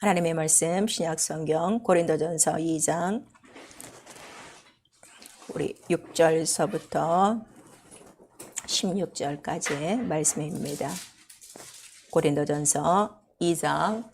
하나님의 말씀 신약성경 고린도전서 2장 우리 6절서부터 16절까지의 말씀입니다. 고린도전서 2장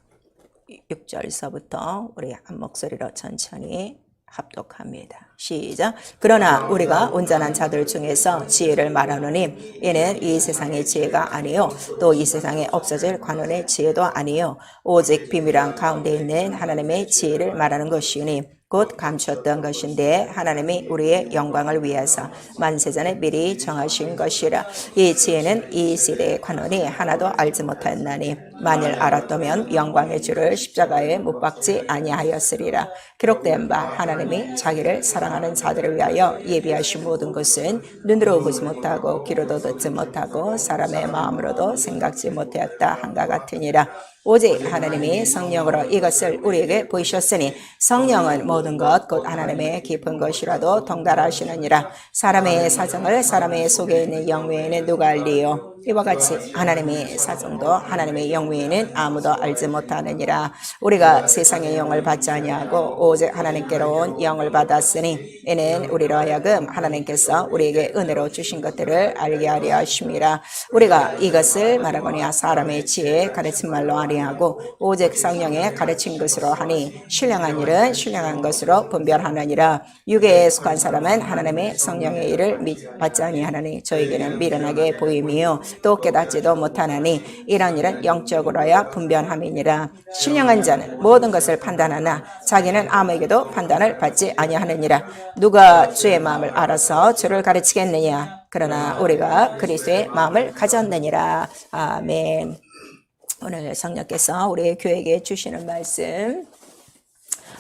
6절서부터 우리 한 목소리로 천천히 합독합니다. 시작. 그러나 우리가 온전한 자들 중에서 지혜를 말하노니 이는 이 세상의 지혜가 아니요 또 이 세상에 없어질 관원의 지혜도 아니요 오직 비밀한 가운데 있는 하나님의 지혜를 말하는 것이니 곧 감추었던 것인데 하나님이 우리의 영광을 위해서 만세전에 미리 정하신 것이라. 이 지혜는 이 시대의 관원이 하나도 알지 못하였나니 만일 알았다면 영광의 주를 십자가에 못 박지 아니하였으리라. 기록된 바 하나님이 자기를 사랑하는 자들을 위하여 예비하신 모든 것은 눈으로 보지 못하고 귀로도 듣지 못하고 사람의 마음으로도 생각지 못하였다 한가 같으니라. 오직 하나님이 성령으로 이것을 우리에게 보이셨으니 성령은 모든 것 곧 하나님의 깊은 것이라도 통달하시느니라. 사람의 사정을 사람의 속에 있는 영 외에는 누가 알리요? 이와 같이 하나님의 사정도 하나님의 영 외에는 아무도 알지 못하느니라. 우리가 세상의 영을 받지 아니하고 오직 하나님께로 온 영을 받았으니 이는 우리로 하여금 하나님께서 우리에게 은혜로 주신 것들을 알게 하려 하심이라. 우리가 이것을 말하거니와 사람의 지혜 가르친 말로 아니하고 오직 성령의 가르친 것으로 하니 신령한 일은 신령한 것으로 분별하느니라. 육에 속한 사람은 하나님의 성령의 일을 받지 아니하나니 저에게는 미련하게 보임이요 또 깨닫지도 못하나니 이런 일은 영적으로야 분별함이니라. 신령한 자는 모든 것을 판단하나 자기는 아무에게도 판단을 받지 아니하느니라. 누가 주의 마음을 알아서 주를 가르치겠느냐? 그러나 우리가 그리스도의 마음을 가졌느니라. 아멘. 오늘 성령께서 우리 교회에게 주시는 말씀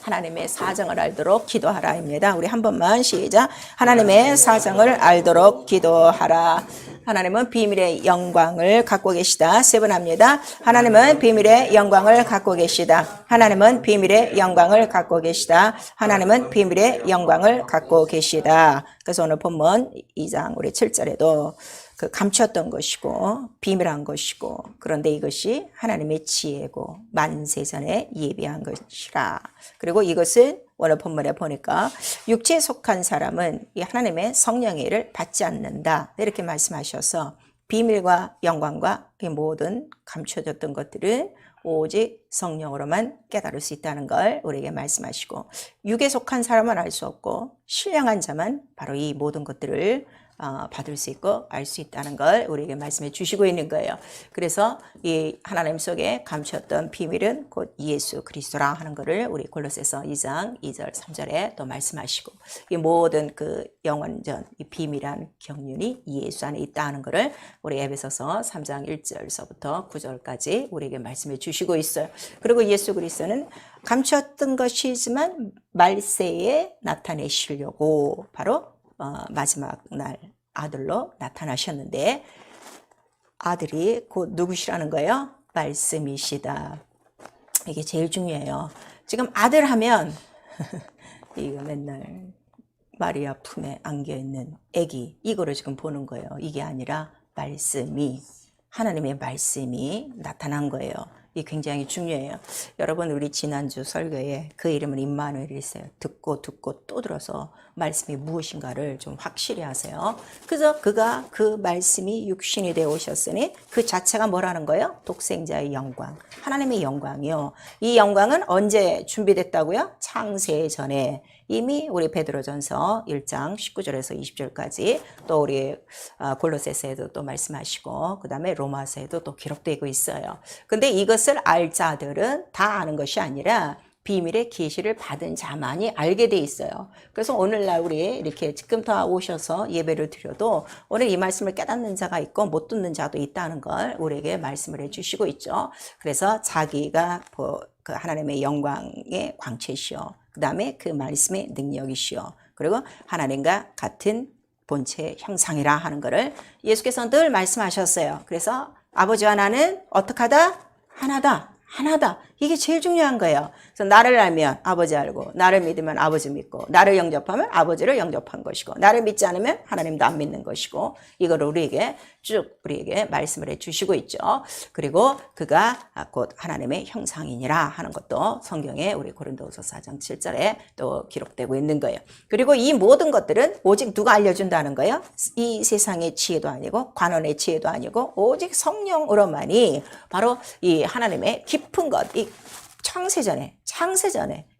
하나님의 사정을 알도록 기도하라입니다. 우리 한 번만 시작. 하나님의 사정을 알도록 기도하라. 하나님은 비밀의 영광을 갖고 계시다. 세 번 합니다. 하나님은 비밀의 영광을 갖고 계시다. 하나님은 비밀의 영광을 갖고 계시다. 하나님은 비밀의 영광을 갖고 계시다. 그래서 오늘 본문 2장 우리 7절에도 그 감추었던 것이고 비밀한 것이고 그런데 이것이 하나님의 지혜고 만세전에 예비한 것이라. 그리고 이것은 오늘 본문에 보니까 육체에 속한 사람은 이 하나님의 성령의 일을 받지 않는다 이렇게 말씀하셔서 비밀과 영광과 이 모든 감춰졌던 것들은 오직 성령으로만 깨달을 수 있다는 걸 우리에게 말씀하시고 육에 속한 사람은 알 수 없고 신령한 자만 바로 이 모든 것들을 받을 수 있고 알 수 있다는 걸 우리에게 말씀해 주시고 있는 거예요. 그래서 이 하나님 속에 감추었던 비밀은 곧 예수 그리스도라 하는 것을 우리 골로새서 2장 2절 3절에 또 말씀하시고 이 모든 그 영원전 이 비밀한 경륜이 예수 안에 있다 하는 것을 우리 에베소서 3장 1절서부터 9절까지 우리에게 말씀해 주시고 있어요. 그리고 예수 그리스도는 감추었던 것이지만 말세에 나타내시려고 바로 마지막 날 아들로 나타나셨는데 아들이 곧 누구시라는 거예요? 말씀이시다. 이게 제일 중요해요. 지금 아들 하면 이거 맨날 마리아 품에 안겨있는 아기 이거를 지금 보는 거예요. 이게 아니라 말씀이 하나님의 말씀이 나타난 거예요. 이게 굉장히 중요해요. 여러분 우리 지난주 설교에 그 이름은 임마누엘이세요. 듣고 또 들어서 말씀이 무엇인가를 좀 확실히 하세요. 그래서 그가 그 말씀이 육신이 되어 오셨으니 그 자체가 뭐라는 거예요? 독생자의 영광, 하나님의 영광이요. 이 영광은 언제 준비됐다고요? 창세 전에 이미 우리 베드로전서 1장 19절에서 20절까지 또 우리 골로새서에도 또 말씀하시고 그 다음에 로마서에도 또 기록되고 있어요. 근데 이것을 알 자들은 다 아는 것이 아니라 비밀의 계시를 받은 자만이 알게 돼 있어요. 그래서 오늘날 우리 이렇게 지금부터 오셔서 예배를 드려도 오늘 이 말씀을 깨닫는 자가 있고 못 듣는 자도 있다는 걸 우리에게 말씀을 해주시고 있죠. 그래서 자기가 그 하나님의 영광의 광채시오. 그 다음에 그 말씀의 능력이시오. 그리고 하나님과 같은 본체 형상이라 하는 것을 예수께서 늘 말씀하셨어요. 그래서 아버지와 나는 어떻게 하다? 하나다. 이게 제일 중요한 거예요. 그래서 나를 알면 아버지 알고, 나를 믿으면 아버지 믿고, 나를 영접하면 아버지를 영접한 것이고, 나를 믿지 않으면 하나님도 안 믿는 것이고, 이걸 우리에게 우리에게 말씀을 해주시고 있죠. 그리고 그가 곧 하나님의 형상이니라 하는 것도 성경에 우리 고린도후서 4장 7절에 또 기록되고 있는 거예요. 그리고 이 모든 것들은 오직 누가 알려준다는 거예요? 이 세상의 지혜도 아니고 관원의 지혜도 아니고 오직 성령으로만이 바로 이 하나님의 깊은 것, 이 창세전에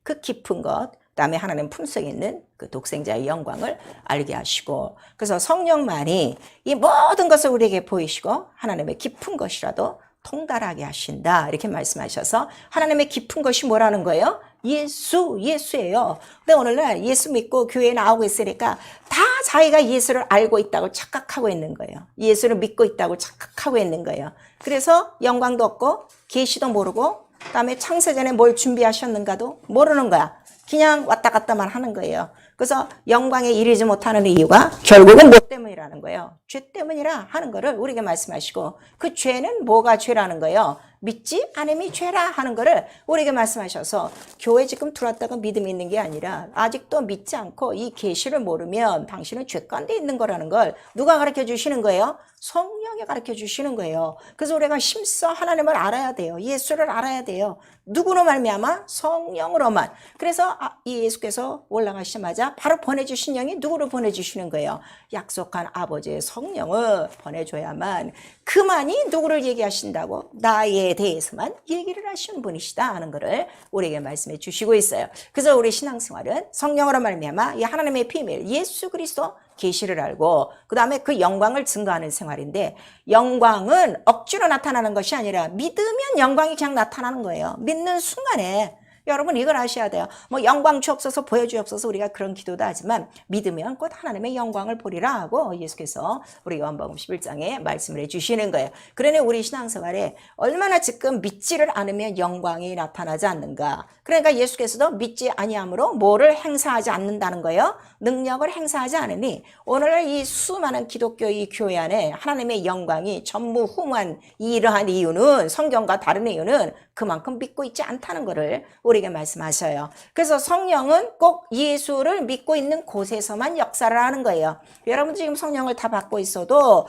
그 깊은 것, 그다음에 하나님 품속에 있는 그 독생자의 영광을 알게 하시고, 그래서 성령만이 이 모든 것을 우리에게 보이시고 하나님의 깊은 것이라도 통달하게 하신다 이렇게 말씀하셔서, 하나님의 깊은 것이 뭐라는 거예요? 예수예요. 근데 오늘날 예수 믿고 교회에 나오고 있으니까 다 자기가 예수를 알고 있다고 착각하고 있는 거예요. 예수를 믿고 있다고 착각하고 있는 거예요. 그래서 영광도 없고 계시도 모르고, 그다음에 창세전에 뭘 준비하셨는가도 모르는 거야. 그냥 왔다 갔다만 하는 거예요. 그래서 영광에 이르지 못하는 이유가 결국은 뭐 때문이라는 거예요? 죄 때문이라 하는 거를 우리에게 말씀하시고, 그 죄는 뭐가 죄라는 거예요? 믿지 않음이 죄라 하는 거를 우리에게 말씀하셔서, 교회 지금 들어왔다가 믿음이 있는 게 아니라 아직도 믿지 않고 이 계시를 모르면 당신은 죄 가운데 있는 거라는 걸 누가 가르쳐 주시는 거예요? 성령이 가르쳐 주시는 거예요. 그래서 우리가 힘써 하나님을 알아야 돼요. 예수를 알아야 돼요. 누구로 말미암아? 성령으로만. 그래서 이 예수께서 올라가시자마자 바로 보내주신 영이 누구로 보내주시는 거예요? 약속한 아버지의 성령을 보내줘야만 그만이 누구를 얘기하신다고? 나에 대해서만 얘기를 하시는 분이시다 하는 것을 우리에게 말씀해 주시고 있어요. 그래서 우리 신앙생활은 성령으로 말미암아 이 하나님의 비밀 예수 그리스도 계시를 알고, 그 다음에 그 영광을 증거하는 생활인데, 영광은 억지로 나타나는 것이 아니라 믿으면 영광이 그냥 나타나는 거예요. 믿는 순간에. 여러분 이걸 아셔야 돼요. 뭐 영광 주옵소서 보여주옵소서 우리가 그런 기도도 하지만, 믿으면 곧 하나님의 영광을 보리라 하고 예수께서 우리 요한복음 11장에 말씀을 해주시는 거예요. 그러니 우리 신앙생활에 얼마나 지금 믿지를 않으면 영광이 나타나지 않는가. 그러니까 예수께서도 믿지 아니함으로 뭐를 행사하지 않는다는 거예요? 능력을 행사하지 않으니, 오늘 이 수많은 기독교 이 교회 안에 하나님의 영광이 전무후무한 이러한 이유는, 성경과 다른 이유는 그만큼 믿고 있지 않다는 것을 우리에게 말씀하셔요. 그래서 성령은 꼭 예수를 믿고 있는 곳에서만 역사를 하는 거예요. 여러분 지금 성령을 다 받고 있어도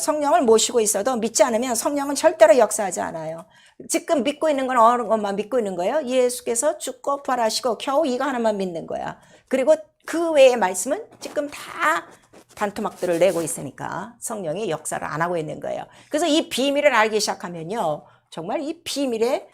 성령을 모시고 있어도 믿지 않으면 성령은 절대로 역사하지 않아요. 지금 믿고 있는 건 어느 것만 믿고 있는 거예요? 예수께서 죽고 부활하시고 겨우 이거 하나만 믿는 거야. 그리고 그 외의 말씀은 지금 다 반토막들을 내고 있으니까 성령이 역사를 안 하고 있는 거예요. 그래서 이 비밀을 알기 시작하면요, 정말 이 비밀에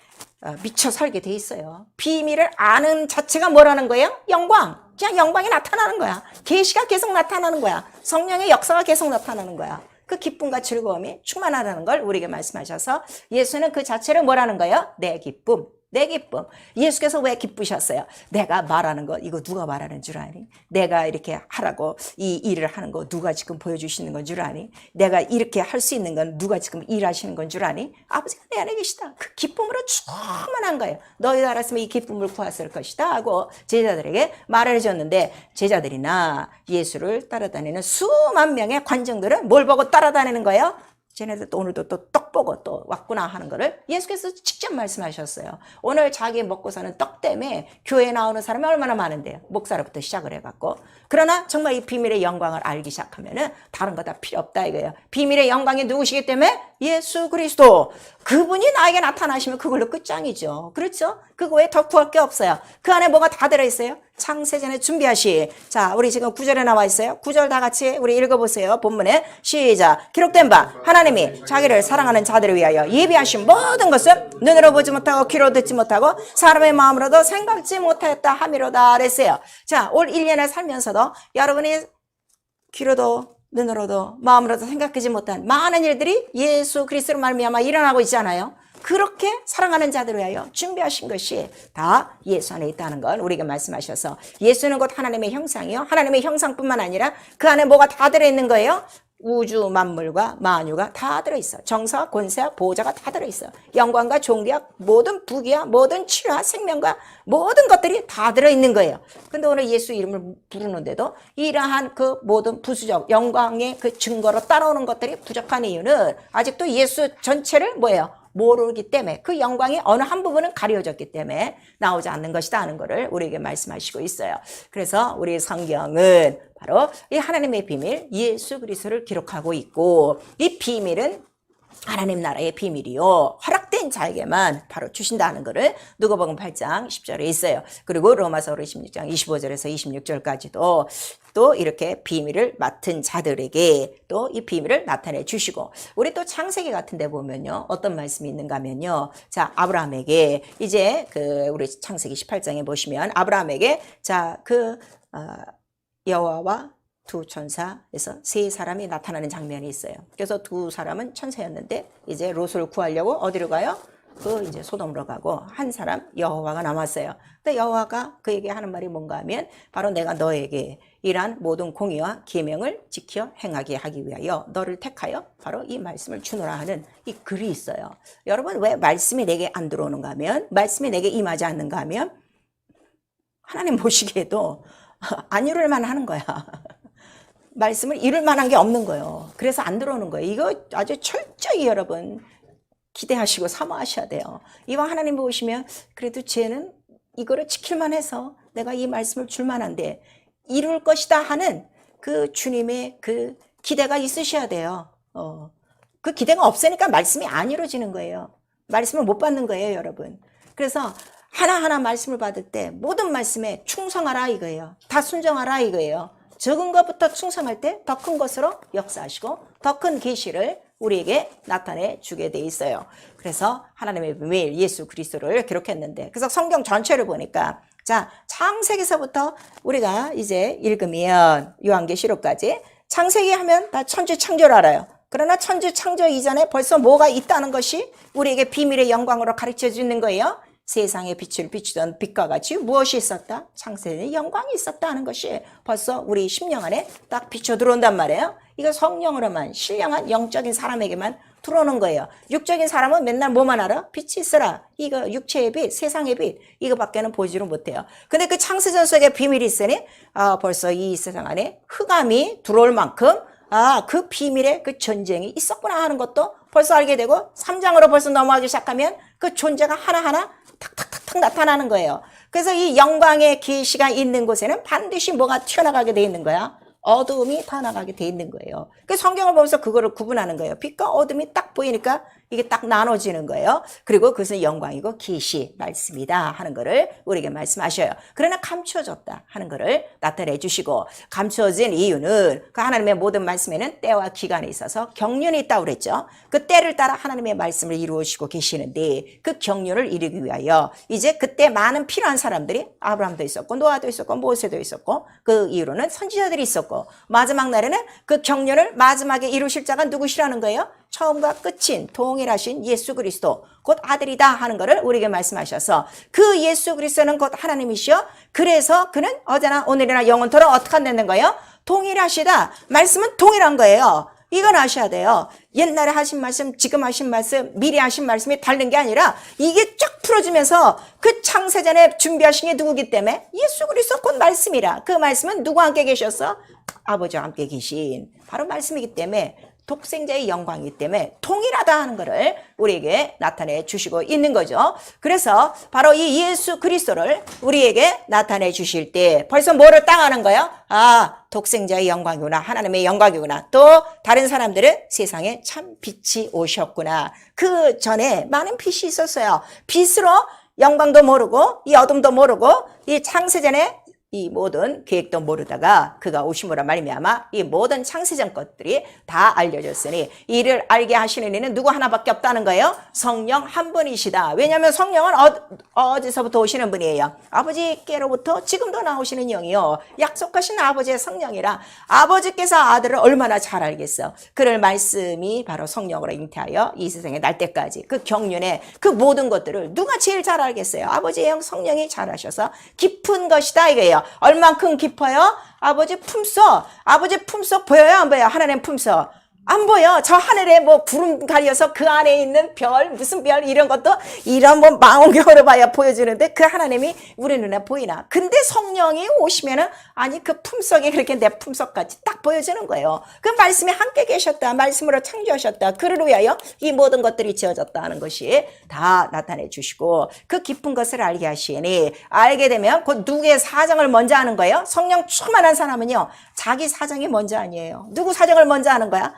미쳐 살게 돼 있어요. 비밀을 아는 자체가 뭐라는 거예요? 영광. 그냥 영광이 나타나는 거야. 계시가 계속 나타나는 거야. 성령의 역사가 계속 나타나는 거야. 그 기쁨과 즐거움이 충만하다는 걸 우리에게 말씀하셔서, 예수는 그 자체를 뭐라는 거예요? 내 기쁨. 내 기쁨. 예수께서 왜 기쁘셨어요? 내가 말하는 거 이거 누가 말하는 줄 아니? 내가 이렇게 하라고 이 일을 하는 거 누가 지금 보여주시는 건 줄 아니? 내가 이렇게 할 수 있는 건 누가 지금 일하시는 건 줄 아니? 아버지가 내 안에 계시다. 그 기쁨으로 충만한 거예요. 너희도 알았으면 이 기쁨을 구했을 것이다 하고 제자들에게 말을 해줬는데, 제자들이나 예수를 따라다니는 수만 명의 관정들은 뭘 보고 따라다니는 거예요? 쟤네들 또 오늘도 또 떡 보고 또 왔구나 하는 거를 예수께서 직접 말씀하셨어요. 오늘 자기 먹고 사는 떡 때문에 교회에 나오는 사람이 얼마나 많은데요. 목사로부터 시작을 해갖고. 그러나 정말 이 비밀의 영광을 알기 시작하면은 다른 거 다 필요 없다 이거예요. 비밀의 영광이 누구시기 때문에? 예수 그리스도. 그분이 나에게 나타나시면 그걸로 끝장이죠. 그렇죠? 그거 외에 더 구할 게 없어요. 그 안에 뭐가 다 들어있어요? 창세전에 준비하시. 자, 우리 지금 9절에 나와 있어요. 9절 다 같이 우리 읽어보세요. 본문에 시작. 기록된 바 하나님이 자기를 사랑하는 자들을 위하여 예비하신 모든 것을 눈으로 보지 못하고 귀로 듣지 못하고 사람의 마음으로도 생각지 못하였다 함이로다 그랬어요. 자, 올 1년을 살면서도 여러분이 귀로도 눈으로도 마음으로도 생각하지 못한 많은 일들이 예수 그리스도로 말미암아 일어나고 있잖아요. 그렇게 사랑하는 자들을 위하여 준비하신 것이 다 예수 안에 있다는 걸 우리에게 말씀하셔서, 예수는 곧 하나님의 형상이요, 하나님의 형상뿐만 아니라 그 안에 뭐가 다 들어있는 거예요? 우주 만물과 만유가 다 들어있어. 정사와 권세와 보호자가 다 들어있어. 영광과 존귀와 모든 부귀와 모든 치료와 생명과 모든 것들이 다 들어있는 거예요. 근데 오늘 예수 이름을 부르는데도 이러한 그 모든 부수적 영광의 그 증거로 따라오는 것들이 부족한 이유는 아직도 예수 전체를 뭐예요? 모르기 때문에 그 영광이 어느 한 부분은 가려졌기 때문에 나오지 않는 것이다 하는 것을 우리에게 말씀하시고 있어요. 그래서 우리 성경은 바로 이 하나님의 비밀 예수 그리스도를 기록하고 있고 이 비밀은 하나님 나라의 비밀이요 허락된 자에게만 바로 주신다는 것을 누가복음 8장 10절에 있어요. 그리고 로마서 16장 25절에서 26절까지도 또 이렇게 비밀을 맡은 자들에게 또 이 비밀을 나타내 주시고 우리 또 창세기 같은 데 보면요 어떤 말씀이 있는가 하면요 자 아브라함에게 이제 우리 창세기 18장에 보시면 아브라함에게 여호와와 두 천사에서 세 사람이 나타나는 장면이 있어요. 그래서 두 사람은 천사였는데 이제 롯을 구하려고 어디로 가요? 이제 소돔으로 가고 한 사람 여호와가 남았어요. 근데 여호와가 그에게 하는 말이 뭔가 하면 바로 내가 너에게 이러한 모든 공의와 계명을 지켜 행하게 하기 위하여 너를 택하여 바로 이 말씀을 주노라 하는 이 글이 있어요. 여러분 왜 말씀이 내게 안 들어오는가 하면 말씀이 내게 임하지 않는가 하면 하나님 보시기에도 안 이룰만 하는 거야. 말씀을 이룰 만한 게 없는 거예요. 그래서 안 들어오는 거예요. 이거 아주 철저히 여러분 기대하시고 사모하셔야 돼요. 이왕 하나님 보시면 그래도 쟤는 이거를 지킬만 해서 내가 이 말씀을 줄 만한데 이룰 것이다 하는 그 주님의 그 기대가 있으셔야 돼요. 그 기대가 없으니까 말씀이 안 이루어지는 거예요. 말씀을 못 받는 거예요, 여러분. 그래서 하나하나 말씀을 받을 때 모든 말씀에 충성하라 이거예요. 다 순종하라 이거예요. 적은 것부터 충성할 때 더 큰 것으로 역사하시고 더 큰 계시를 우리에게 나타내 주게 돼 있어요. 그래서 하나님의 비밀 예수 그리스도를 기록했는데 그래서 성경 전체를 보니까 자 창세기서부터 우리가 이제 읽으면 요한계시록까지 창세기 하면 다 천지 창조를 알아요. 그러나 천지 창조 이전에 벌써 뭐가 있다는 것이 우리에게 비밀의 영광으로 가르쳐 주는 거예요. 세상의 빛을 비추던 빛과 같이 무엇이 있었다? 창세의 영광이 있었다 하는 것이 벌써 우리 심령 안에 딱 비춰 들어온단 말이에요. 이거 성령으로만 신령한 영적인 사람에게만 들어오는 거예요. 육적인 사람은 맨날 뭐만 알아? 빛이 있어라. 이거 육체의 빛, 세상의 빛 이거밖에는 보지를 못해요. 근데 그 창세전 속에 비밀이 있으니 벌써 이 세상 안에 흑암이 들어올 만큼 그 비밀의 그 전쟁이 있었구나 하는 것도 벌써 알게 되고 3장으로 벌써 넘어가기 시작하면 그 존재가 하나하나 탁탁탁탁 나타나는 거예요. 그래서 이 영광의 계시가 있는 곳에는 반드시 뭐가 튀어나가게 돼 있는 거야. 어두움이 다 나가게 돼 있는 거예요. 그 성경을 보면서 그거를 구분하는 거예요. 빛과 어둠이 딱 보이니까 이게 딱 나눠지는 거예요. 그리고 그것은 영광이고 계시 말씀이다 하는 거를 우리에게 말씀하셔요. 그러나 감추어졌다 하는 거를 나타내 주시고 감추어진 이유는 그 하나님의 모든 말씀에는 때와 기간이 있어서 경륜이 있다고 그랬죠. 그 때를 따라 하나님의 말씀을 이루시고 계시는데 그 경륜을 이루기 위하여 이제 그때 많은 필요한 사람들이 아브라함도 있었고 노아도 있었고 모세도 있었고 그 이후로는 선지자들이 있었고 마지막 날에는 그 경륜을 마지막에 이루실 자가 누구시라는 거예요? 처음과 끝인 동일하신 예수 그리스도 곧 아들이다 하는 것을 우리에게 말씀하셔서 그 예수 그리스도는 곧 하나님이시여 그래서 그는 어제나 오늘이나 영원토록 어떻게 한다는 거예요? 동일하시다. 말씀은 동일한 거예요. 이건 아셔야 돼요. 옛날에 하신 말씀, 지금 하신 말씀, 미리 하신 말씀이 다른 게 아니라 이게 쫙 풀어지면서 그 창세전에 준비하신 게 누구기 때문에 예수 그리스도 곧 말씀이라. 그 말씀은 누구와 함께 계셨어? 아버지와 함께 계신 바로 말씀이기 때문에 독생자의 영광이기 때문에 통일하다 하는 것을 우리에게 나타내 주시고 있는 거죠. 그래서 바로 이 예수 그리스도를 우리에게 나타내 주실 때 벌써 뭐를 땅하는 거예요? 독생자의 영광이구나. 하나님의 영광이구나. 또 다른 사람들은 세상에 참 빛이 오셨구나. 그 전에 많은 빛이 있었어요. 빛으로 영광도 모르고 이 어둠도 모르고 이 창세전에 이 모든 계획도 모르다가 그가 오심으로 말미암아 이 모든 창세전 것들이 다 알려졌으니 이를 알게 하시는 이는 누구 하나밖에 없다는 거예요. 성령 한 분이시다. 왜냐하면 성령은 어디서부터 오시는 분이에요. 아버지께로부터 지금도 나오시는 영이요. 약속하신 아버지의 성령이라 아버지께서 아들을 얼마나 잘 알겠어. 그럴 말씀이 바로 성령으로 잉태하여 이 세상에 날 때까지 그 경륜의 그 모든 것들을 누가 제일 잘 알겠어요. 아버지의 영 성령이 잘 하셔서 깊은 것이다 이거예요. 얼만큼 깊어요? 아버지 품속 보여요 안 보여요? 하나님 품속 안 보여. 저 하늘에 뭐 구름 가려서 그 안에 있는 별, 무슨 별 이런 것도 이런 뭐 망원경으로 봐야 보여주는데 그 하나님이 우리 눈에 보이나. 근데 성령이 오시면은 아니 그 품속이 그렇게 내 품속같이 딱 보여주는 거예요. 그 말씀이 함께 계셨다. 말씀으로 창조하셨다. 그를 위하여 이 모든 것들이 지어졌다 하는 것이 다 나타내 주시고 그 깊은 것을 알게 하시니 알게 되면 곧 누구의 사정을 먼저 하는 거예요. 성령 충만한 사람은요. 자기 사정이 먼저 아니에요. 누구 사정을 먼저 하는 거야?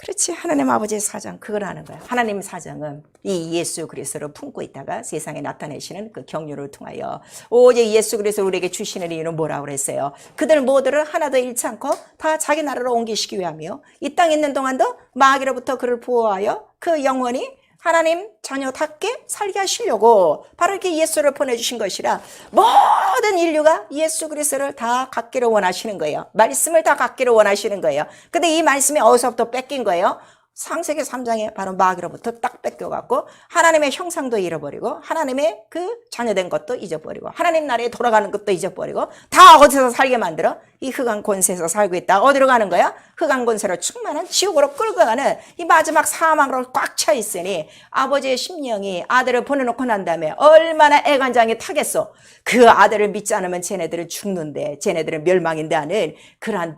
그렇지. 하나님 아버지의 사정 그걸 하는 거야. 하나님 사정은 이 예수 그리스도를 품고 있다가 세상에 나타내시는 그 경륜을 통하여 오직 예수 그리스도를 우리에게 주시는 이유는 뭐라고 그랬어요? 그들 모두를 하나도 잃지 않고 다 자기 나라로 옮기시기 위하며 이 땅에 있는 동안도 마귀로부터 그를 보호하여 그 영원히 하나님 자녀답게 살게 하시려고 바로 이렇게 예수를 보내주신 것이라 모든 인류가 예수 그리스도를 다 갖기를 원하시는 거예요. 말씀을 다 갖기를 원하시는 거예요. 근데 이 말씀이 어디서부터 뺏긴 거예요? 창세기 3장에 바로 마귀로부터 딱 뺏겨갖고 하나님의 형상도 잃어버리고 하나님의 그 자녀된 것도 잊어버리고 하나님 나라에 돌아가는 것도 잊어버리고 다 어디서 살게 만들어? 이 흑암 권세에서 살고 있다. 어디로 가는 거야? 흑암 권세로 충만한 지옥으로 끌고 가는 이 마지막 사망으로 꽉 차 있으니 아버지의 심령이 아들을 보내놓고 난 다음에 얼마나 애간장이 타겠어. 그 아들을 믿지 않으면 쟤네들은 죽는데 쟤네들은 멸망인데 하는 그러한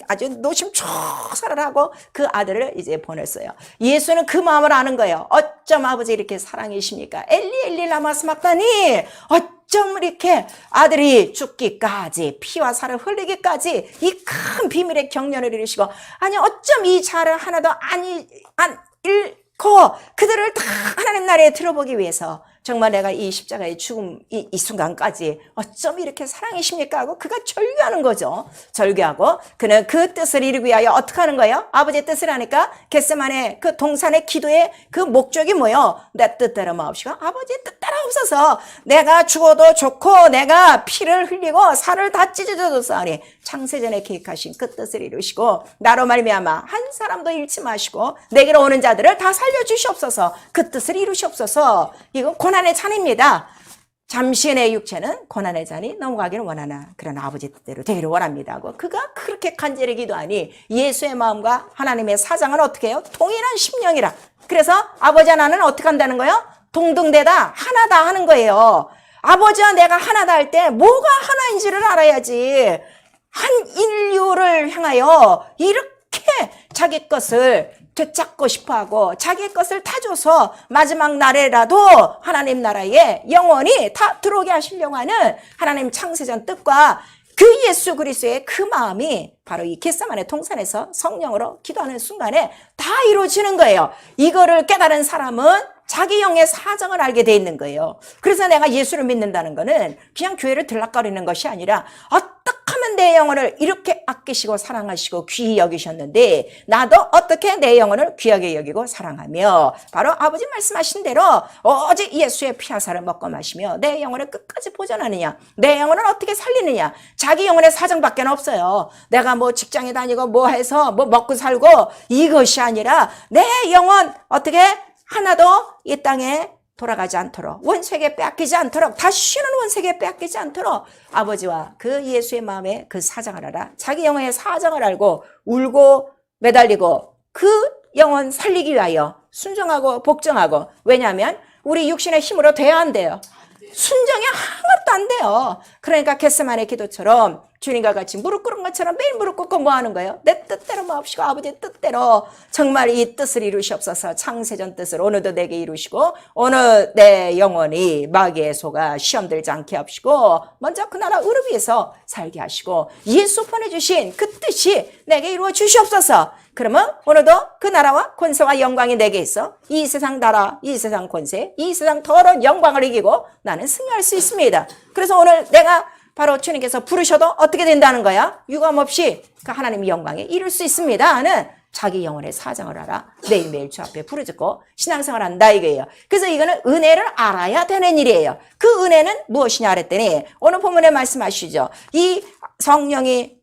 아주 노심초사를 하고 그 아들을 이제 보냈어요. 예수는 그 마음을 아는 거예요. 어쩜 아버지 이렇게 사랑이십니까? 엘리 엘리 라마 스막다니 어쩜 이렇게 아들이 죽기까지 피와 살을 흘리기까지 이 큰 비밀의 경륜을 이루시고 아니 어쩜 이 자를 하나도 안 잃고 그들을 다 하나님 나라에 들어보기 위해서 정말 내가 이 십자가의 죽음 이 순간까지 어쩜 이렇게 사랑이십니까 하고 그가 절규하는 거죠. 절규하고 그는 그 뜻을 이루기 위하여 어떻게 하는 거예요? 아버지의 뜻을 하니까 겟세마네 그 동산의 기도의 그 목적이 뭐예요? 내 뜻대로 마옵시고 아버지의 뜻대로 없어서 내가 죽어도 좋고 내가 피를 흘리고 살을 다 찢어져도 싸우니 창세전에 계획하신 그 뜻을 이루시고 나로 말미암아 한 사람도 잃지 마시고 내게로 오는 자들을 다 살려주시옵소서. 그 뜻을 이루시옵소서. 이건 고난의 잔입니다. 잠시 내 육체는 고난의 잔이 넘어가기를 원하나 그러나 아버지 뜻대로 되기를 원합니다 하고 그가 그렇게 간절히 기도하니 예수의 마음과 하나님의 사정은 어떻게 해요? 동일한 심령이라. 그래서 아버지와 나는 어떻게 한다는 거예요? 동등되다 하나다 하는 거예요. 아버지와 내가 하나다 할 때 뭐가 하나인지를 알아야지. 한 인류를 향하여 이렇게 자기 것을 되찾고 싶어하고 자기 것을 다 줘서 마지막 날에라도 하나님 나라에 영원히 다 들어오게 하시려고 하는 하나님 창세전 뜻과 그 예수 그리스도의 그 마음이 바로 이 겟세마네 동산에서 성령으로 기도하는 순간에 다 이루어지는 거예요. 이거를 깨달은 사람은 자기 영의 사정을 알게 돼 있는 거예요. 그래서 내가 예수를 믿는다는 거는 그냥 교회를 들락거리는 것이 아니라 어떻게 하면 내 영혼을 이렇게 아끼시고 사랑하시고 귀히 여기셨는데 나도 어떻게 내 영혼을 귀하게 여기고 사랑하며 바로 아버지 말씀하신 대로 오직 예수의 피하사를 먹고 마시며 내 영혼을 끝까지 보존하느냐 내 영혼을 어떻게 살리느냐 자기 영혼의 사정밖에 없어요. 내가 뭐 직장에 다니고 뭐 해서 뭐 먹고 살고 이것이 아니라 내 영혼 어떻게 하나도 이 땅에 돌아가지 않도록 원색에 빼앗기지 않도록 다시는 원색에 빼앗기지 않도록 아버지와 그 예수의 마음에 그 사정을 알아 자기 영혼의 사정을 알고 울고 매달리고 그 영혼 살리기 위하여 순종하고 복종하고 왜냐하면 우리 육신의 힘으로 돼야 안 돼요. 순종이 아무것도 안 돼요. 그러니까 겟세마네 기도처럼 주님과 같이 무릎 꿇은 것처럼 매일 무릎 꿇고 뭐 하는 거예요? 내 뜻대로 마옵시고 아버지의 뜻대로 정말 이 뜻을 이루시옵소서. 창세전 뜻을 오늘도 내게 이루시고 오늘 내 영혼이 마귀의 소가 시험 들지 않게 하시고 먼저 그 나라 의를 위해서 살게 하시고 예수 보내주신 그 뜻이 내게 이루어 주시옵소서. 그러면 오늘도 그 나라와 권세와 영광이 내게 있어 이 세상 나라, 이 세상 권세, 이 세상 더러운 영광을 이기고 나는 승리할 수 있습니다. 그래서 오늘 내가 바로 주님께서 부르셔도 어떻게 된다는 거야? 유감없이 그 하나님의 영광에 이룰 수 있습니다 하는 자기 영혼의 사정을 알아 매일매일 주 앞에 부르짖고 신앙생활을 한다 이거예요. 그래서 이거는 은혜를 알아야 되는 일이에요. 그 은혜는 무엇이냐 그랬더니 오늘 본문에 말씀하시죠. 이 성령이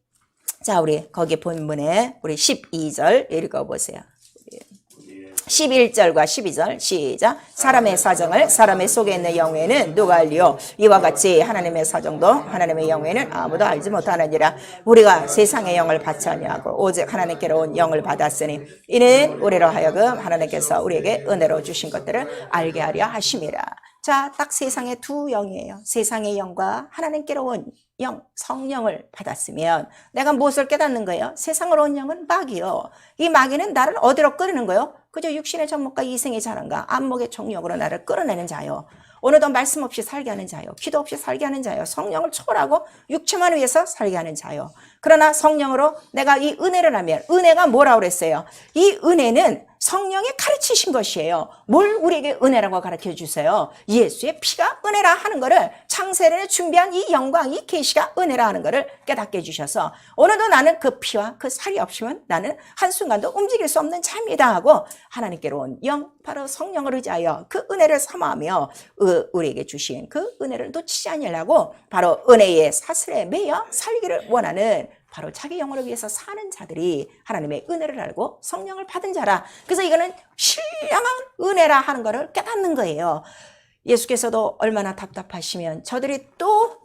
자 우리 거기 본문에 우리 12절 읽어보세요. 11절과 12절 시작. 사람의 사정을 사람의 속에 있는 영에는 누가 알리요? 이와 같이 하나님의 사정도 하나님의 영에는 아무도 알지 못하느니라. 우리가 세상의 영을 받지 아니하고 오직 하나님께로 온 영을 받았으니 이는 우리로 하여금 하나님께서 우리에게 은혜로 주신 것들을 알게 하려 하심이라. 자, 딱 세상의 두 영이에요. 세상의 영과 하나님께로 온 영, 성령을 받았으면 내가 무엇을 깨닫는 거예요? 세상으로 온 영은 마귀요. 이 마귀는 나를 어디로 끌는 거예요? 그저 육신의 정욕과 이생의 자랑과 안목의 정욕으로 나를 끌어내는 자요. 오늘도 말씀 없이 살게 하는 자요. 기도 없이 살게 하는 자요. 성령을 초월하고 육체만 위해서 살게 하는 자요. 그러나 성령으로 내가 이 은혜를 하면, 은혜가 뭐라고 그랬어요? 이 은혜는 성령이 가르치신 것이에요. 뭘 우리에게 은혜라고 가르쳐 주세요? 예수의 피가 은혜라 하는 것을, 창세전에 준비한 이 영광, 이 계시가 은혜라 하는 것을 깨닫게 해주셔서 오늘도 나는 그 피와 그 살이 없으면 나는 한순간도 움직일 수 없는 자입니다 하고 하나님께로 온 영, 바로 성령을 의지하여 그 은혜를 삼아하며 우리에게 주신 그 은혜를 놓치지 않으려고 바로 은혜의 사슬에 매여 살기를 원하는 바로 자기 영혼을 위해서 사는 자들이 하나님의 은혜를 알고 성령을 받은 자라. 그래서 이거는 신령한 은혜라 하는 것을 깨닫는 거예요. 예수께서도 얼마나 답답하시면 저들이 또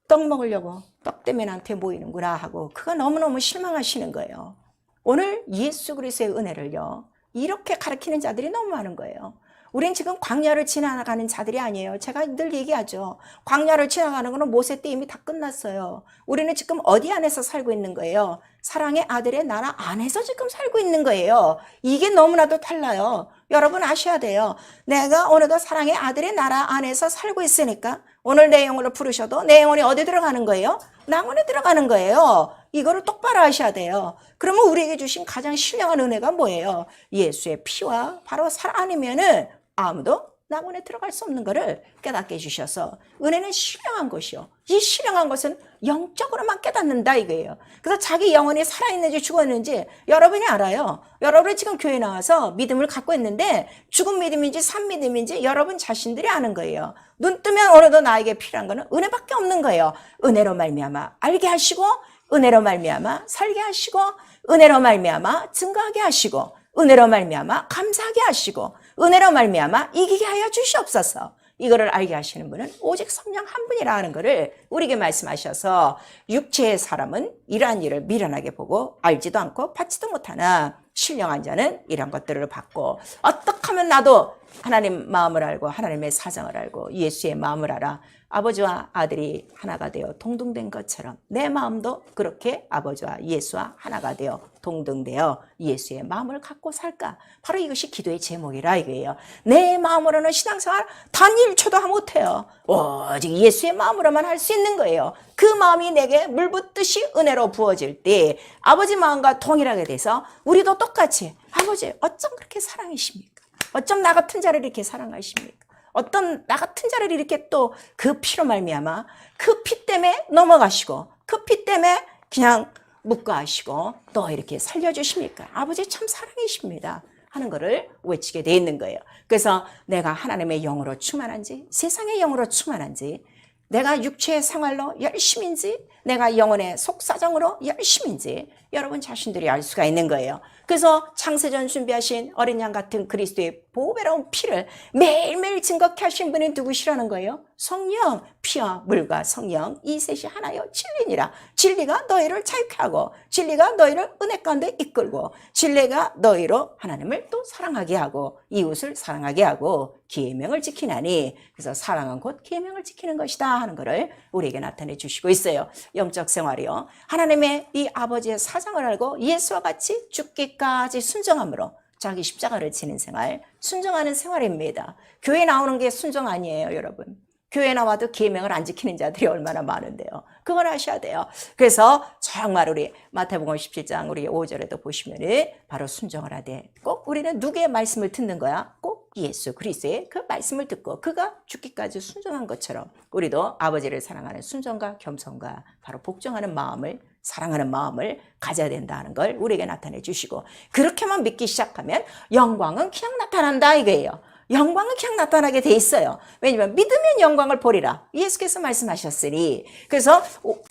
떡 먹으려고 떡 때문에 나한테 모이는구나 하고 그가 너무너무 실망하시는 거예요. 오늘 예수 그리스도의 은혜를요, 이렇게 가르치는 자들이 너무 많은 거예요. 우린 지금 광야를 지나가는 자들이 아니에요. 제가 늘 얘기하죠. 광야를 지나가는 거는 모세 때 이미 다 끝났어요. 우리는 지금 어디 안에서 살고 있는 거예요? 사랑의 아들의 나라 안에서 지금 살고 있는 거예요. 이게 너무나도 달라요. 여러분 아셔야 돼요. 내가 오늘도 사랑의 아들의 나라 안에서 살고 있으니까 오늘 내 영혼을 부르셔도 내 영혼이 어디 들어가는 거예요? 낭원에 들어가는 거예요. 이거를 똑바로 하셔야 돼요. 그러면 우리에게 주신 가장 신령한 은혜가 뭐예요? 예수의 피와 바로 살 아니면은 아무도 낙원에 들어갈 수 없는 것을 깨닫게 해주셔서 은혜는 신령한 것이요. 이 신령한 것은 영적으로만 깨닫는다 이거예요. 그래서 자기 영혼이 살아있는지 죽었는지 여러분이 알아요. 여러분이 지금 교회 나와서 믿음을 갖고 있는데 죽은 믿음인지 산 믿음인지 여러분 자신들이 아는 거예요. 눈 뜨면 오늘도 나에게 필요한 거는 은혜밖에 없는 거예요. 은혜로 말미암아 알게 하시고 은혜로 말미암아 살게 하시고 은혜로 말미암아 증거하게 하시고 은혜로 말미암아 감사하게 하시고 은혜로 말미암아 이기게 하여 주시옵소서. 이거를 알게 하시는 분은 오직 성령 한 분이라 하는 것을 우리에게 말씀하셔서 육체의 사람은 이러한 일을 미련하게 보고 알지도 않고 받지도 못하나 신령한 자는 이런 것들을 받고 어떻게 하면 나도 하나님 마음을 알고 하나님의 사정을 알고 예수의 마음을 알아 아버지와 아들이 하나가 되어 동등된 것처럼 내 마음도 그렇게 아버지와 예수와 하나가 되어 동등되어 예수의 마음을 갖고 살까? 바로 이것이 기도의 제목이라 이거예요. 내 마음으로는 신앙생활 단 1초도 못해요. 오직 예수의 마음으로만 할 수 있는 거예요. 그 마음이 내게 물 붓듯이 은혜로 부어질 때 아버지 마음과 동일하게 돼서 우리도 똑같이 아버지 어쩜 그렇게 사랑이십니까? 어쩜 나 같은 자를 이렇게 사랑하십니까? 어떤 나 같은 자를 이렇게 또 그 피로 말미암아 그 피 때문에 넘어가시고 그 피 때문에 그냥 묵과하시고 또 이렇게 살려주십니까? 아버지 참 사랑이십니다 하는 것을 외치게 돼 있는 거예요. 그래서 내가 하나님의 영으로 충만한지 세상의 영으로 충만한지 내가 육체의 생활로 열심인지 내가 영혼의 속사정으로 열심인지 여러분 자신들이 알 수가 있는 거예요. 그래서 창세전 준비하신 어린 양 같은 그리스도의 보배로운 피를 매일매일 증거케 하신 분이 누구시라는 거예요? 성령, 피와 물과 성령 이 셋이 하나요 진리니라. 진리가 너희를 자유케 하고 진리가 너희를 은혜 가운데 이끌고 진리가 너희로 하나님을 또 사랑하게 하고 이웃을 사랑하게 하고 계명을 지키나니 그래서 사랑은 곧 계명을 지키는 것이다 하는 것을 우리에게 나타내 주시고 있어요. 영적 생활이요. 하나님의 이 아버지의 사정을 알고 예수와 같이 죽기까지 순종함으로 자기 십자가를 지는 생활, 순종하는 생활입니다. 교회 나오는 게 순종 아니에요, 여러분. 교회 나와도 계명을 안 지키는 자들이 얼마나 많은데요. 그걸 아셔야 돼요. 그래서 정말 우리 마태복음 17장 우리 5절에도 보시면은 바로 순종을 하되 꼭 우리는 누구의 말씀을 듣는 거야? 꼭 예수 그리스도의 그 말씀을 듣고 그가 죽기까지 순종한 것처럼 우리도 아버지를 사랑하는 순종과 겸손과 바로 복종하는 마음을 사랑하는 마음을 가져야 된다는 걸 우리에게 나타내 주시고 그렇게만 믿기 시작하면 영광은 그냥 나타난다 이거예요. 영광은 그냥 나타나게 돼 있어요. 왜냐하면 믿으면 영광을 보리라 예수께서 말씀하셨으니. 그래서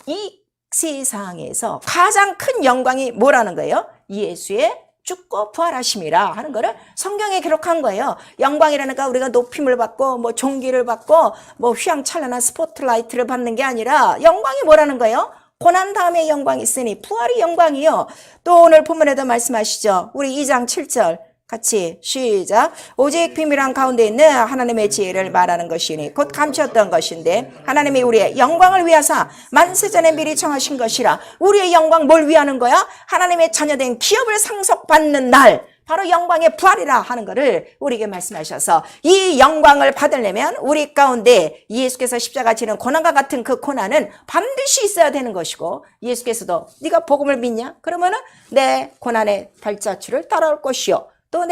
이 세상에서 가장 큰 영광이 뭐라는 거예요? 예수의 죽고 부활하심이라 하는 거를 성경에 기록한 거예요. 영광이라니까 우리가 높임을 받고 뭐 존귀를 받고 뭐 휘황찬란한 스포트라이트를 받는 게 아니라 영광이 뭐라는 거예요? 고난 다음에 영광이 있으니 부활이 영광이요. 또 오늘 본문에도 말씀하시죠. 우리 2장 7절 같이 시작. 오직 비밀한 가운데 있는 하나님의 지혜를 말하는 것이니 곧 감추었던 것인데 하나님이 우리의 영광을 위하사 만세전에 미리 정하신 것이라. 우리의 영광 뭘 위하는 거야? 하나님의 자녀된 기업을 상속받는 날, 바로 영광의 부활이라 하는 것을 우리에게 말씀하셔서 이 영광을 받으려면 우리 가운데 예수께서 십자가 지는 고난과 같은 그 고난은 반드시 있어야 되는 것이고, 예수께서도 네가 복음을 믿냐? 그러면은 내 고난의 발자취를 따라올 것이요, 또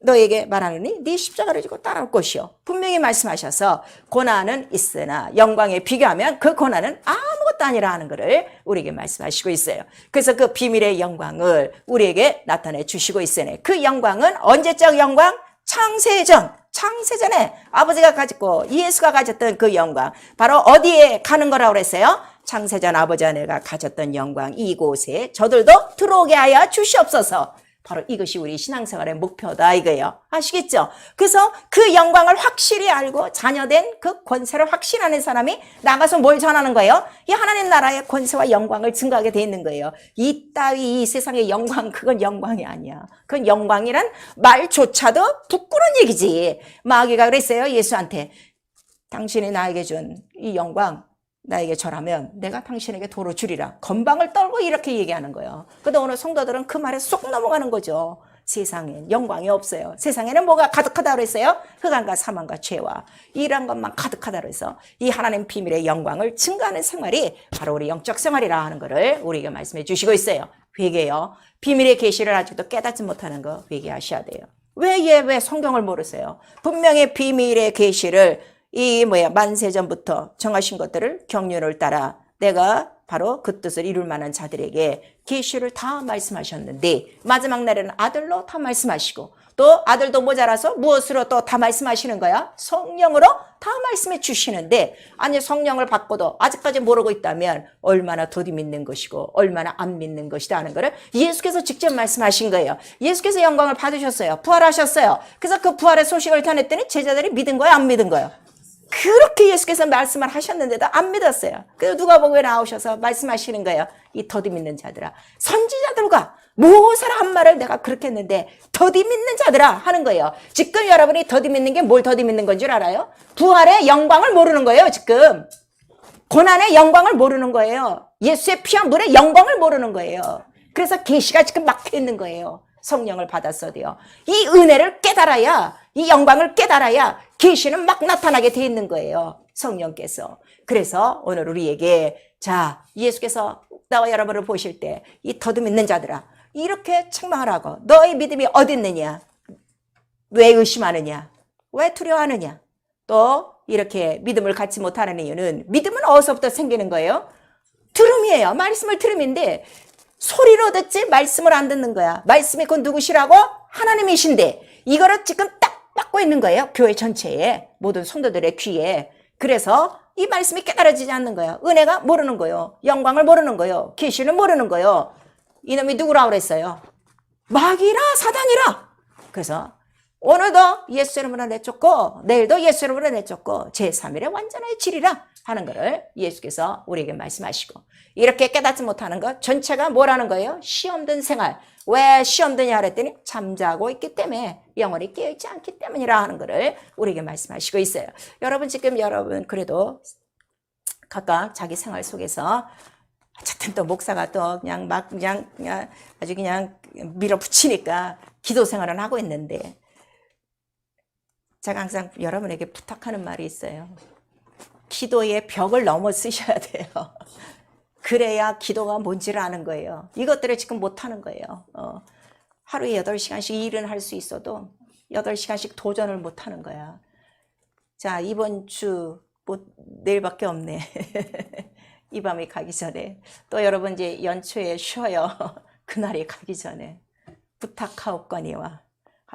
너에게 말하느니 네 십자가를 지고 따라올 것이요, 분명히 말씀하셔서 고난은 있으나 영광에 비교하면 그 고난은 아무것도 아니라 하는 것을 우리에게 말씀하시고 있어요. 그래서 그 비밀의 영광을 우리에게 나타내 주시고 있으니 그 영광은 언제적 영광? 창세전에 아버지가 가졌고 예수가 가졌던 그 영광, 바로 어디에 가는 거라고 그랬어요? 창세전 아버지 아내가 가졌던 영광, 이곳에 저들도 들어오게 하여 주시옵소서. 바로 이것이 우리 신앙생활의 목표다 이거예요. 아시겠죠? 그래서 그 영광을 확실히 알고 자녀된 그 권세를 확신하는 사람이 나가서 뭘 전하는 거예요? 이 하나님 나라의 권세와 영광을 증거하게 돼 있는 거예요. 이 따위 이 세상의 영광, 그건 영광이 아니야. 그건 영광이란 말조차도 부끄러운 얘기지. 마귀가 그랬어요, 예수한테. 당신이 나에게 준 이 영광 나에게 절하면 내가 당신에게 도로 주리라. 건방을 떨고 이렇게 얘기하는 거예요. 근데 오늘 성도들은 그 말에 쏙 넘어가는 거죠. 세상엔 영광이 없어요. 세상에는 뭐가 가득하다고 그랬어요? 흑암과 사망과 죄와 이런 것만 가득하다고 그래서 이 하나님 비밀의 영광을 증거하는 생활이 바로 우리 영적 생활이라 하는 것을 우리에게 말씀해 주시고 있어요. 회개요. 비밀의 계시를 아직도 깨닫지 못하는 거 회개하셔야 돼요. 왜 성경을 모르세요? 분명히 비밀의 계시를 만세전부터 정하신 것들을 경륜을 따라 내가 바로 그 뜻을 이룰 만한 자들에게 계시를 다 말씀하셨는데, 마지막 날에는 아들로 다 말씀하시고, 또 아들도 모자라서 무엇으로 또 다 말씀하시는 거야? 성령으로 다 말씀해 주시는데, 아니 성령을 받고도 아직까지 모르고 있다면 얼마나 더디 믿는 것이고 얼마나 안 믿는 것이다 하는 거를 예수께서 직접 말씀하신 거예요. 예수께서 영광을 받으셨어요. 부활하셨어요. 그래서 그 부활의 소식을 전했더니 제자들이 믿은 거예요, 안 믿은 거예요? 그렇게 예수께서 말씀을 하셨는데도 안 믿었어요. 그래서 누가복음에 나오셔서 말씀하시는 거예요. 이 더디 믿는 자들아, 선지자들과 모세라 한 말을 내가 그렇게 했는데 더디 믿는 자들아 하는 거예요. 지금 여러분이 더디 믿는 게 뭘 더디 믿는 건 줄 알아요? 부활의 영광을 모르는 거예요. 지금 고난의 영광을 모르는 거예요. 예수의 피와 물의 영광을 모르는 거예요. 그래서 계시가 지금 막혀 있는 거예요. 성령을 받았어도요. 이 은혜를 깨달아야, 이 영광을 깨달아야 계시는 막 나타나게 돼 있는 거예요. 성령께서. 그래서 오늘 우리에게, 자, 예수께서 나와 여러분을 보실 때 이 더듬 있는 자들아, 이렇게 책망을 하고, 너의 믿음이 어디 있느냐? 왜 의심하느냐? 왜 두려워하느냐? 또 이렇게 믿음을 갖지 못하는 이유는, 믿음은 어디서부터 생기는 거예요? 들음이에요. 말씀을 들음인데 소리로 듣지 말씀을 안 듣는 거야. 말씀이 곧 누구시라고? 하나님이신데 이거를 지금 딱 받고 있는 거예요. 교회 전체에, 모든 성도들의 귀에. 그래서 이 말씀이 깨달아지지 않는 거야. 은혜가 모르는 거예요. 영광을 모르는 거예요. 계시를 모르는 거예요. 이놈이 누구라고 그랬어요? 마귀라, 사단이라. 그래서 오늘도 예수 이름으로 내쫓고 내일도 예수 이름으로 내쫓고 제3일에 완전하게 치리라 하는 것을 예수께서 우리에게 말씀하시고, 이렇게 깨닫지 못하는 것 전체가 뭐라는 거예요? 시험든 생활. 왜 시험드냐 그랬더니 잠자고 있기 때문에, 영혼이 깨어있지 않기 때문이라 하는 것을 우리에게 말씀하시고 있어요. 여러분 지금 그래도 각각 자기 생활 속에서 어쨌든 또 목사가 또 그냥 아주 그냥 밀어붙이니까 기도 생활은 하고 있는데, 제가 항상 여러분에게 부탁하는 말이 있어요. 기도의 벽을 넘어서셔야 돼요. 그래야 기도가 뭔지를 아는 거예요. 이것들을 지금 못하는 거예요. 하루에 8시간씩 일은 할 수 있어도 8시간씩 도전을 못하는 거야. 자, 이번 주 내일밖에 없네. 이 밤이 가기 전에, 또 여러분 이제 연초에 쉬어요. 그날이 가기 전에 부탁하옵거니와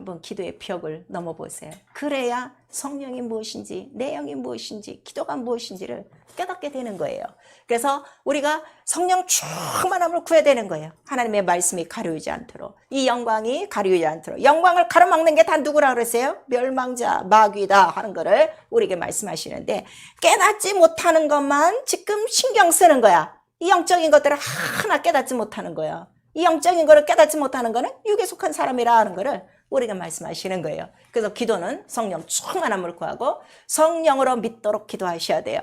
한번 기도의 벽을 넘어보세요. 그래야 성령이 무엇인지, 내용이 무엇인지, 기도가 무엇인지를 깨닫게 되는 거예요. 그래서 우리가 성령 충만함을 구해야 되는 거예요. 하나님의 말씀이 가려우지 않도록, 이 영광이 가려우지 않도록. 영광을 가로막는 게 다 누구라 그랬어요? 멸망자, 마귀다 하는 거를 우리에게 말씀하시는데, 깨닫지 못하는 것만 지금 신경 쓰는 거야. 이 영적인 것들을 하나 깨닫지 못하는 거야. 이 영적인 거를 깨닫지 못하는 거는 육에 속한 사람이라 하는 거를 우리가 말씀하시는 거예요. 그래서 기도는 성령 충만함을 구하고 성령으로 믿도록 기도하셔야 돼요.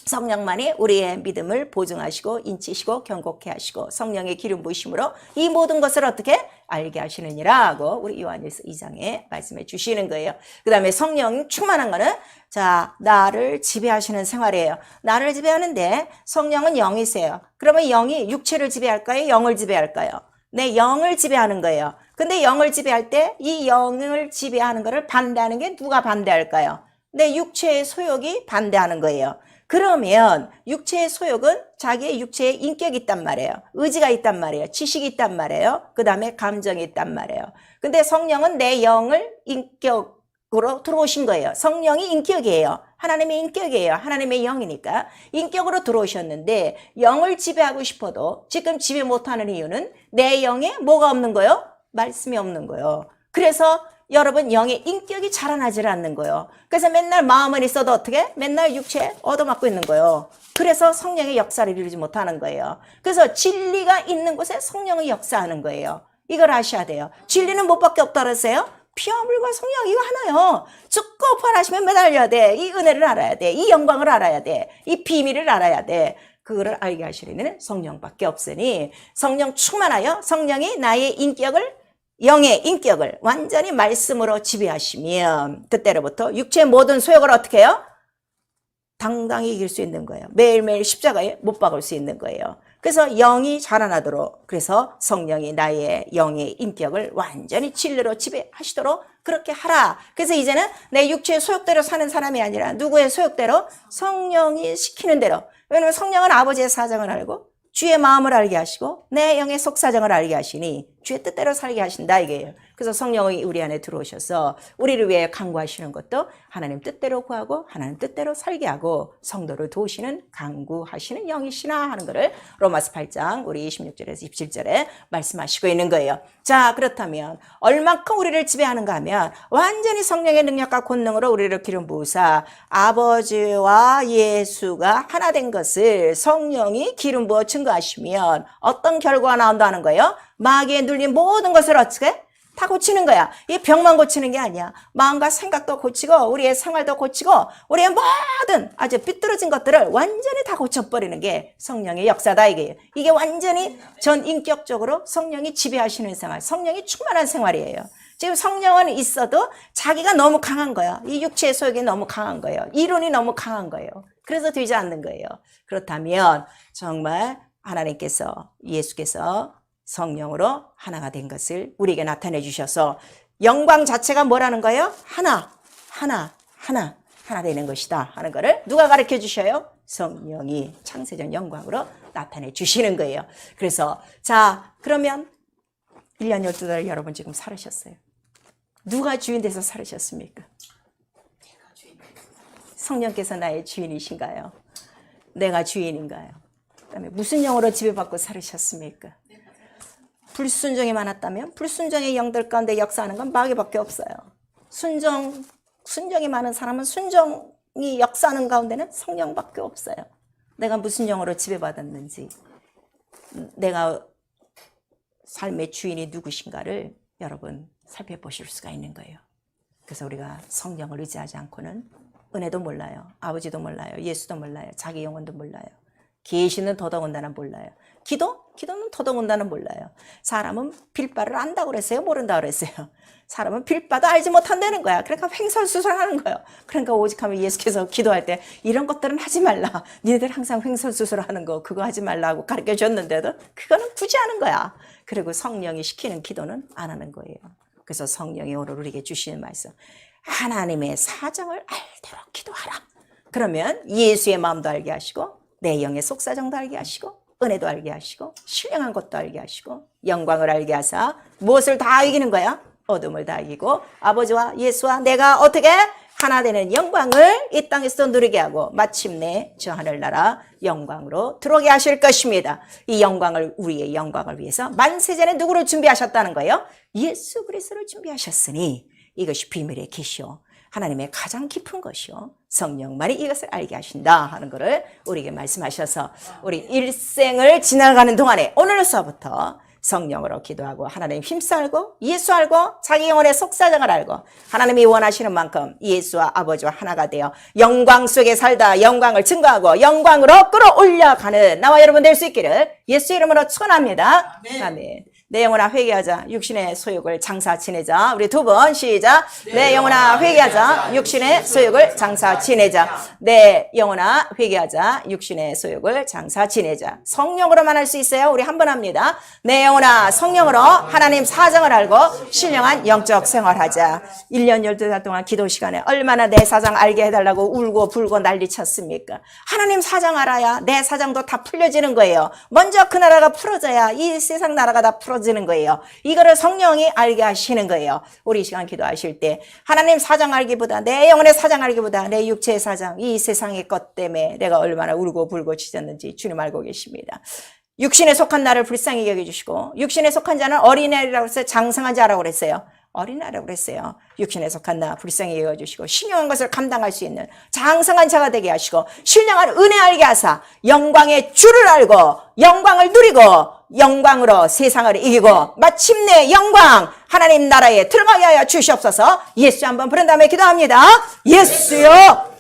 성령만이 우리의 믿음을 보증하시고 인치시고 경고케 하시고 성령의 기름 부으심으로 이 모든 것을 어떻게 알게 하시느니라 하고 우리 요한일서 2장에 말씀해 주시는 거예요. 그 다음에 성령 충만한 거는 자, 나를 지배하시는 생활이에요. 나를 지배하는데 성령은 영이세요. 그러면 영이 육체를 지배할까요? 영을 지배할까요? 네, 영을 지배하는 거예요. 근데 영을 지배할 때 이 영을 지배하는 거를 반대하는 게 누가 반대할까요? 네, 육체의 소욕이 반대하는 거예요. 그러면 육체의 소욕은 자기의 육체에 인격이 있단 말이에요. 의지가 있단 말이에요. 지식이 있단 말이에요. 그 다음에 감정이 있단 말이에요. 근데 성령은 내 영을 인격으로 들어오신 거예요. 성령이 인격이에요. 하나님의 인격이에요. 하나님의 영이니까 인격으로 들어오셨는데 영을 지배하고 싶어도 지금 지배 못하는 이유는 내 영에 뭐가 없는 거예요? 말씀이 없는 거예요. 그래서 여러분 영의 인격이 자라나질 않는 거예요. 그래서 맨날 마음은 있어도 어떻게? 맨날 육체에 얻어맞고 있는 거예요. 그래서 성령의 역사를 이루지 못하는 거예요. 그래서 진리가 있는 곳에 성령의 역사하는 거예요. 이걸 아셔야 돼요. 진리는 뭐밖에 없다 그랬어요? 피와 물과 성령 이거 하나요. 죽고 부활하시면 매달려야 돼. 이 은혜를 알아야 돼. 이 영광을 알아야 돼. 이 비밀을 알아야 돼. 그거를 알게 하시려면 성령밖에 없으니 성령 충만하여 성령이 나의 인격을 영의 인격을 완전히 말씀으로 지배하시면 그때로부터 육체의 모든 소욕을 어떻게 해요? 당당히 이길 수 있는 거예요. 매일매일 십자가에 못 박을 수 있는 거예요. 그래서 영이 자라나도록 그래서 성령이 나의 영의 인격을 완전히 진리로 지배하시도록 그렇게 하라. 그래서 이제는 내 육체의 소욕대로 사는 사람이 아니라 누구의 소욕대로? 성령이 시키는 대로. 왜냐하면 성령은 아버지의 사정을 알고 주의 마음을 알게 하시고 내 영의 속사정을 알게 하시니 주의 뜻대로 살게 하신다 이게요. 그래서 성령이 우리 안에 들어오셔서 우리를 위해 강구하시는 것도 하나님 뜻대로 구하고 하나님 뜻대로 살게 하고 성도를 도우시는 강구하시는 영이시나 하는 것을 로마서 8장 우리 26절에서 27절에 말씀하시고 있는 거예요. 자, 그렇다면 얼만큼 우리를 지배하는가 하면 완전히 성령의 능력과 권능으로 우리를 기름 부으사 아버지와 예수가 하나 된 것을 성령이 기름 부어 증거하시면 어떤 결과가 나온다는 거예요? 마귀에 눌린 모든 것을 어떻게? 다 고치는 거야. 이 병만 고치는 게 아니야. 마음과 생각도 고치고 우리의 생활도 고치고 우리의 모든 아주 삐뚤어진 것들을 완전히 다 고쳐버리는 게 성령의 역사다 이게. 이게 완전히 전 인격적으로 성령이 지배하시는 생활, 성령이 충만한 생활이에요. 지금 성령은 있어도 자기가 너무 강한 거야. 이 육체의 소욕이 너무 강한 거예요. 이론이 너무 강한 거예요. 그래서 되지 않는 거예요. 그렇다면 정말 하나님께서 예수께서 성령으로 하나가 된 것을 우리에게 나타내 주셔서 영광 자체가 뭐라는 거예요? 하나 되는 것이다 하는 거를 누가 가르쳐 주셔요? 성령이 창세전 영광으로 나타내 주시는 거예요. 그래서 자, 그러면 1년 12달 여러분 지금 살으셨어요. 누가 주인 돼서 살으셨습니까? 성령께서 나의 주인이신가요? 내가 주인인가요? 그다음에 무슨 영으로 지배받고 살으셨습니까? 불순종이 많았다면 불순종의 영들 가운데 역사하는 건 마귀밖에 없어요. 순종이 많은 사람은 순종이 역사하는 가운데는 성령밖에 없어요. 내가 무슨 영으로 지배받았는지, 내가 삶의 주인이 누구신가를 여러분 살펴보실 수가 있는 거예요. 그래서 우리가 성령을 의지하지 않고는 은혜도 몰라요. 아버지도 몰라요. 예수도 몰라요. 자기 영혼도 몰라요. 계시는 더더군다나 몰라요. 기도는 더더군다나 몰라요. 사람은 빌바를 안다고 그랬어요? 모른다고 그랬어요? 사람은 빌바도 알지 못한다는 거야. 그러니까 횡설수설하는 거예요. 그러니까 오직하면 예수께서 기도할 때 이런 것들은 하지 말라. 니네들 항상 횡설수설하는 거 그거 하지 말라고 가르쳐 줬는데도 그거는 굳이 하는 거야. 그리고 성령이 시키는 기도는 안 하는 거예요. 그래서 성령이 오늘 우리에게 주시는 말씀, 하나님의 사정을 알대로 기도하라. 그러면 예수의 마음도 알게 하시고 내 영의 속사정도 알게 하시고 은혜도 알게 하시고 신령한 것도 알게 하시고 영광을 알게 하사 무엇을 다 이기는 거야? 어둠을 다 이기고 아버지와 예수와 내가 어떻게 하나 되는 영광을 이 땅에서 누리게 하고 마침내 저 하늘나라 영광으로 들어오게 하실 것입니다. 이 영광을 우리의 영광을 위해서 만세전에 누구를 준비하셨다는 거예요? 예수 그리스도를 준비하셨으니 이것이 비밀의 계시요 하나님의 가장 깊은 것이요 성령만이 이것을 알게 하신다 하는 것을 우리에게 말씀하셔서 우리 일생을 지나가는 동안에 오늘로서부터 성령으로 기도하고 하나님 힘쓰고 예수 알고 자기 영혼의 속사정을 알고 하나님이 원하시는 만큼 예수와 아버지와 하나가 되어 영광 속에 살다 영광을 증거하고 영광으로 끌어올려가는 나와 여러분 될 수 있기를 예수 이름으로 축원합니다. 아멘. 내 영혼아 회개하자 육신의 소욕을 장사 지내자. 우리 두 번 시작. 내 영혼아 회개하자 육신의 소욕을 장사 지내자. 내 영혼아 회개하자 육신의 소욕을 장사 지내자. 성령으로만 할 수 있어요. 우리 한 번 합니다. 내 영혼아 성령으로 하나님 사정을 알고 신령한 영적 생활하자. 1년 12달 동안 기도 시간에 얼마나 내 사정 알게 해달라고 울고 불고 난리 쳤습니까? 하나님 사정 알아야 내 사정도 다 풀려지는 거예요. 먼저 그 나라가 풀어져야 이 세상 나라가 다 풀어지는 거예요. 이거를 성령이 알게 하시는 거예요. 우리 이 시간 기도하실 때 하나님 사정 알기보다 내 영혼의 사정 알기보다 내 육체의 사정 이 세상의 것 때문에 내가 얼마나 울고 불고 짖었는지 주님 알고 계십니다. 육신에 속한 나를 불쌍히 여겨주시고 육신에 속한 자는 어린아이라고 해서 장성한 자라고 그랬어요. 어린아이라고 그랬어요. 육신에 속한 나 불쌍히 여겨주시고 신령한 것을 감당할 수 있는 장성한 자가 되게 하시고 신령한 은혜 알게 하사 영광의 주를 알고 영광을 누리고 영광으로 세상을 이기고 마침내 영광 하나님 나라에 들어가게 하여 주시옵소서. 예수 한번 부른 다음에 기도합니다. 예수여